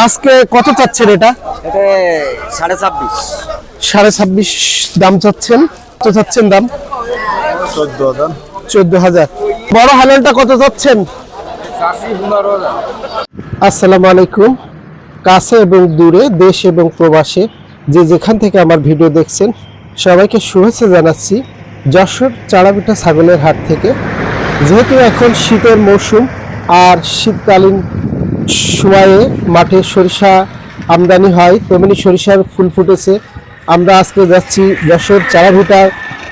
আজকে কত চাচ্ছেন এটা? এটা 26.5 26.5 দাম চাচ্ছেন। কত চাচ্ছেন দাম? 14,000। বড় হালেলটা কত চাচ্ছেন? 15,000। আসসালামু আলাইকুম। কাছে এবং দূরে, দেশ এবং প্রবাসে যে যেখান থেকে আমার ভিডিও দেখছেন সবাইকে শুভেচ্ছা জানাচ্ছি যশোর চাড়াবিটা ছাগলের হাট থেকে। যেহেতু এখন শীতের মৌসুম আর শীতকালীন সময়ে মাঠে সরিষা আমদানি হয়, তেমনি সরিষার ফুল ফুটেছে। আমরা আজকে যাচ্ছি যশোর চাড়াভিটা।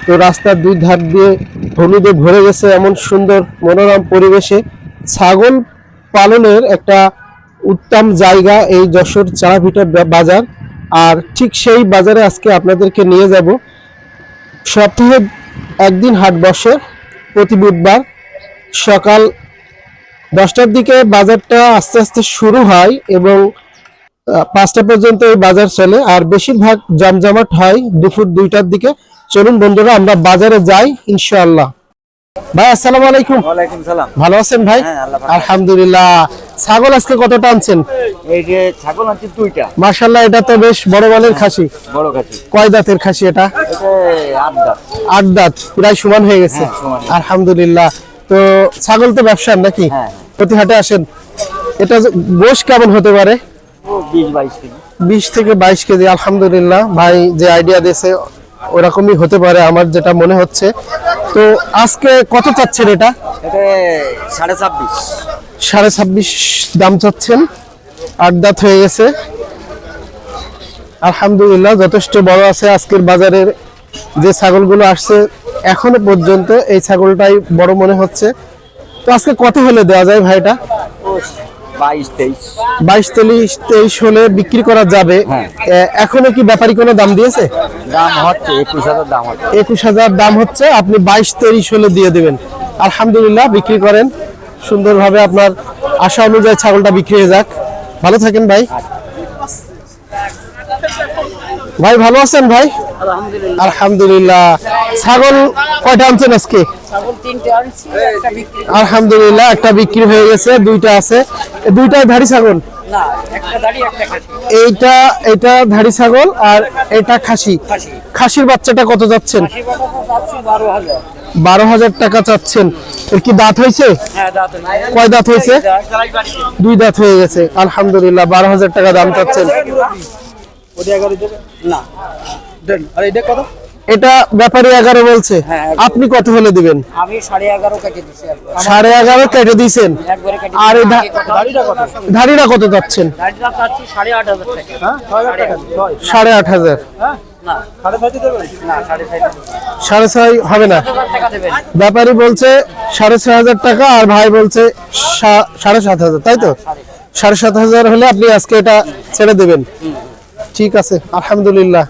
তো রাস্তার দুই ধার দিয়ে হলুদে ভরে গেছে এমন সুন্দর মনোরম পরিবেশে ছাগল পালনের একটা উত্তম জায়গা এই যশোর চাড়াভিটা বাজার। আর ঠিক সেই বাজারে আজকে আপনাদেরকে নিয়ে যাব। সপ্তাহে একদিন হাট বসে, প্রতি বুধবার সকাল 10টার দিকে বাজারটা আস্তে আস্তে শুরু হয় এবং 5টা পর্যন্ত এই বাজার চলে। আর বেশিরভাগ জমজমাট হয় দুপুর 2টার দিকে। চলুন বন্ধুরা আমরা বাজারে যাই ইনশাআল্লাহ। ভাই আসসালামু আলাইকুম। ওয়ালাইকুম সালাম। ভালো আছেন ভাই? হ্যাঁ, আল্লাহ ভালো। আলহামদুলিল্লাহ। ছাগল আজকে কতটা আনছেন? এই যে ছাগল আছে 2টা। মাশাআল্লাহ, এটা তো বেশ বড় মানের খাসি। বড় খাসি। কয় দাঁতের খাসি এটা? এটা 8 দাঁত। 8 দাঁত, প্রায় সমান হয়ে গেছে। হ্যাঁ, সমান। আলহামদুলিল্লাহ। তো ছাগল তো ব্যবসার নাকি? হ্যাঁ। প্রতি হাটে আসেন। এটা গোশ কেমন হতে পারে? ও 20-22 কেজি। 20 থেকে 22 কেজি। আলহামদুলিল্লাহ, ভাই যে আইডিয়া দিয়েছে ওরকমই হতে পারে আমার যেটা মনে হচ্ছে। তো আজকে কত চাচ্ছেন এটা? এটা 26.5। 26.5 দাম চাচ্ছেন। 8 দাঁত হয়ে গেছে। আলহামদুলিল্লাহ, যথেষ্ট বড় আছে। আজকের বাজারের যে ছাগলগুলো আসছে এখনো পর্যন্ত এই ছাগলটাই বড় মনে হচ্ছে। তো আজকে কত হলে দেওয়া যায় ভাইটা? ও 22-23। 22-23 হলে বিক্রি করা যাবে। হ্যাঁ। এখনো কি ব্যাপারী কোনো দাম দিয়েছে? দাম হচ্ছে 21,000 দাম হচ্ছে। 21,000 দাম হচ্ছে, আপনি 22-23 হলে দিয়ে দেবেন। আলহামদুলিল্লাহ, বিক্রি করেন সুন্দরভাবে। আপনার আশা অনুযায়ী ছাগলটা বিক্রি হয়ে যাক। ভালো থাকেন ভাই। ভাই ভালো আছেন ভাই? আলহামদুলিল্লাহ। আলহামদুলিল্লাহ। ছাগল কয়টা আনছেন আজকে? ছাগল 3টে আনছি, একটা বিক্রি। আলহামদুলিল্লাহ, একটা বিক্রি হয়ে গেছে, 2টা আছে। দুইটাই ধাড়ি ছাগল? না, একটা দাড়ি একটা খাসি। এটা ধাড়ি ছাগল আর এটা খাসি। খাসি। খাসির বাচ্চাটা কত যাচ্ছেন? খাসি বাচ্চা যাচ্ছে 12,000। 12,000 টাকা চাচ্ছেন। এর কি দাঁত হয়েছে? হ্যাঁ, দাঁত হয়েছে। কয় দাঁত হয়েছে? 2 দাঁত হয়ে গেছে। আলহামদুলিল্লাহ, 12,000 টাকা দাম চাচ্ছেন। না, দেন। আরে এটা কত? এটা ব্যাপারী 11 বলছে। হ্যাঁ, আপনি কত হলে দিবেন? আমি 11.5 কেটে দিছি। 11.5 কেটে দিয়েছেন। একবারে কেটে। আর এই দাড়িটা কত? ধাড়িটা কত যাচ্ছেন? দাড়িটা পাচ্ছি 8,500 টাকা। হ্যাঁ, 6,000 টাকা। 8,500। হ্যাঁ, না 6.5 দেবেন? না, 6.5। 6.5 হবে না। 7,000 টাকা দেবেন। ব্যাপারী বলছে 6,500 টাকা আর ভাই বলছে 7,500, তাই তো? 7,500 হলে আপনি আজকে এটা ছেড়ে দেবেন। ঠিক আছে, আলহামদুলিল্লাহ।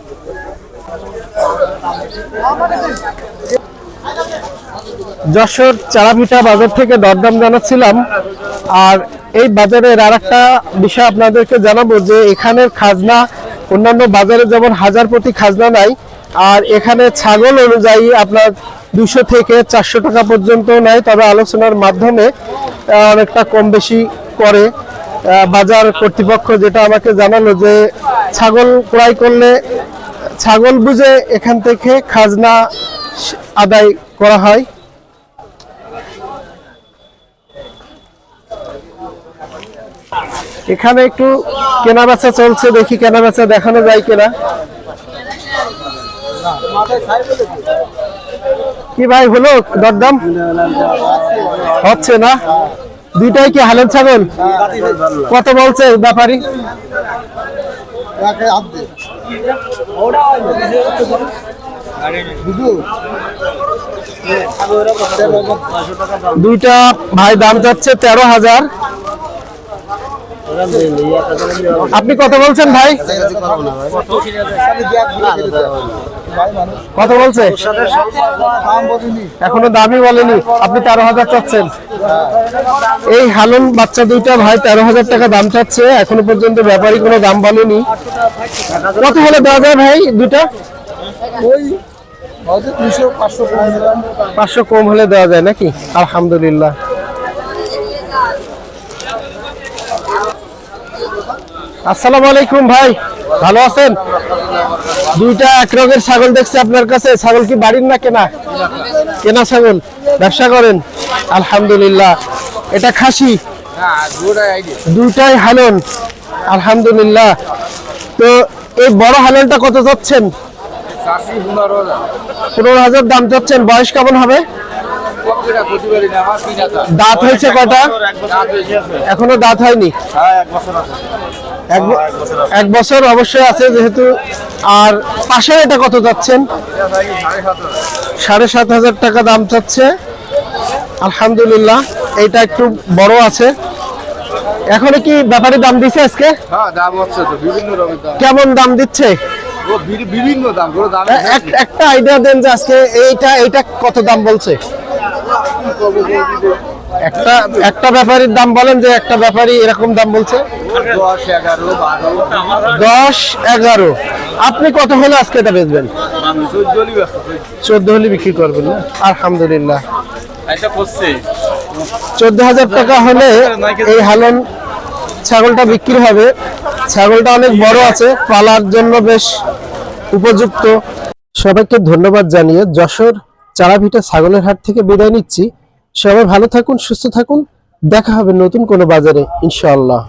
যশোর চাড়াভিটা বাজার থেকে দরদাম জানাচ্ছিলাম। আর এই বাজারের আর একটা বিষয় আপনাদেরকে জানাবো যে এখানের খাজনা অন্যান্য বাজারে যেমন 1000 প্রতি খাজনা নাই, আর এখানে ছাগল অনুযায়ী আপনার 200 থেকে 400 টাকা পর্যন্ত নেয়। তবে আলোচনার মাধ্যমে অনেকটা কম বেশি করে বাজার কর্তৃপক্ষ, যেটা আমাকে জানালো যে ছাগল ক্রয় করলে ছাগল বুঝে এখান থেকে খাজনা আদায় করা হয়। এখানে একটু কেনা বেচা চলছে, দেখি কেনা বেচা দেখানো যায় কিনা। কি ভাই হলো দরদাম? হচ্ছে না। দুইটাই কি হালের ছাগল? কত বলছে ব্যাপারী? দুইটা ভাই দাম যাচ্ছে 13,000। আপনি কত বলছেন ভাই? কত বলছে? এখনো দামই বলেনি। আপনি 13,000 চাচ্ছেন। এই হালন বাচ্চা দুইটা ভাই 13,000 টাকা দাম চাচ্ছে। এখনো পর্যন্ত ব্যাপারী কোনো দাম বলেনি। কত হলে দেওয়া যায় ভাই দুইটা? ওই 500 কম হলে দেওয়া যায় নাকি? আলহামদুলিল্লাহ। আসসালামু আলাইকুম ভাই, ভালো আছেন? দুইটা এক রঙের ছাগল দেখছি আপনার কাছে। ছাগল কি বাড়ির না কেনা? কেনা ছাগল, ব্যবসা করেন? আলহামদুলিল্লাহ। এটা খাসি? দুইটাই হালন, আলহামদুলিল্লাহ। তো এই বড় হালনটা কত যাচ্ছেন? 15,000 দাম চাচ্ছেন। বয়স কেমন হবে? দাঁত হয়েছে কয়টা? এখনো দাঁত হয়নি। এক বছর অবশ্যই আছে যেহেতু। আর পাশে এটা কত যাচ্ছেন? 7,500 টাকা দাম চাচ্ছে, আলহামদুলিল্লাহ। এইটা একটু বড় আছে। এখনো কি ব্যাপারে দাম দিচ্ছে আজকে? কেমন দাম দিচ্ছে? বিভিন্ন দাম একটা আইডিয়া দেন যে আজকে এইটা কত দাম বলছে? একটা ব্যাপারীর দাম বলেন, যে একটা ব্যাপারী এরকম দাম বলছে। 10-11। আপনি কত হলে আজকে এটা বেচবেন? 14 হলে বিক্রি করবেন না? আলহামদুলিল্লাহ। 14,000 টাকা হলে এই হালন ছাগলটা বিক্রি হবে। ছাগলটা অনেক বড় আছে, পালার জন্য বেশ উপযুক্ত। সবাইকে ধন্যবাদ জানিয়ে যশোর চারাভিটা ছাগলের হাট থেকে বিদায় নিচ্ছি। সবাই ভালো থাকুন, সুস্থ থাকুন। দেখা হবে নতুন কোনো বাজারে ইনশাআল্লাহ।